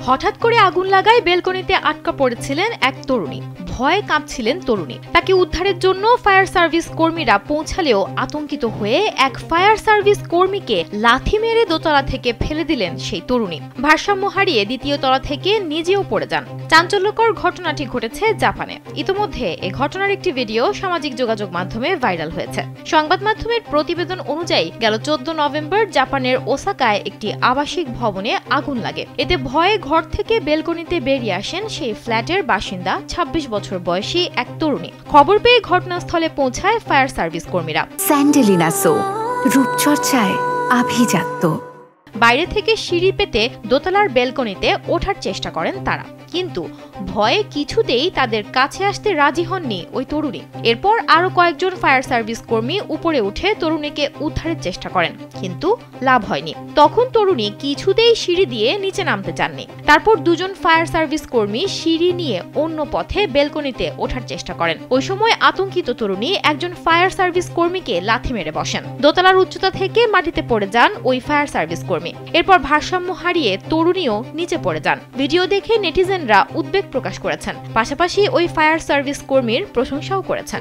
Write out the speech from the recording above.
হঠাৎ করে আগুন লাগায় বেলকনিতে আটকা পড়েছিলেন এক তরুণী। ভয়ে কাঁপছিলেন তরুণী। তাকে উদ্ধারের জন্য ফায়ার সার্ভিস কর্মীরা পৌঁছালেও আতঙ্কিত হয়ে এক ফায়ার সার্ভিস কর্মীকে লাথি মেরে দোতলা থেকে ফেলে দিলেন সেই তরুণী। ভারসাম্য হারিয়ে দ্বিতীয় তলা থেকে নিজেও পড়ে যান। চাঞ্চল্যকর ঘটনাটি ঘটেছে জাপানে। ইতোমধ্যে এ ঘটনার একটি ভিডিও সামাজিক যোগাযোগ মাধ্যমে ভাইরাল হয়েছে। সংবাদ মাধ্যমের প্রতিবেদন অনুযায়ী গেল 14 নভেম্বর জাপানের ওসাকায় একটি আবাসিক ভবনে আগুন লাগে। এতে ভয়ে ঘর থেকে বেলকনিতে বেরিয়ে আসেন সেই ফ্ল্যাটের বাসিন্দা 26 বছর বয়সী এক তরুণী। খবর পেয়ে ঘটনাস্থলে পৌঁছায় ফায়ার সার্ভিস কর্মীরা। স্যান্ডেলিনা সো, রূপচর্চায় আভিজাত্য। বাইরে থেকে সিঁড়ি পেতে দোতলার বেলকনিতে ওঠার চেষ্টা করেন তারা, কিন্তু ভয়ে কিছুতেই তাদের কাছে আসতে রাজি হননি ওই তরুণী। এরপর আরো কয়েকজন ফায়ার সার্ভিস কর্মী উপরে উঠে তরুণীকে উদ্ধারের চেষ্টা করেন, কিন্তু লাভ হয়নি। তখন তরুণী কিছুতেই সিঁড়ি দিয়ে নিচে নামতে চাননি। তারপর দুজন ফায়ার সার্ভিস কর্মী সিঁড়ি নিয়ে অন্য পথে বেলকনিতে ওঠার চেষ্টা করেন। ওই সময় আতঙ্কিত তরুণী একজন ফায়ার সার্ভিস কর্মীকে লাথি মেরে বসেন। দোতলার উচ্চতা থেকে মাটিতে পড়ে যান ওই ফায়ার সার্ভিস কর্মী। এরপর ভারসাম্য হারিয়ে তরুণীও নিচে পড়ে যান। ভিডিও দেখে নেটিজেনরা উদ্বেগ প্রকাশ করেছেন, পাশাপাশি ওই ফায়ার সার্ভিস কর্মীর প্রশংসাও করেছেন।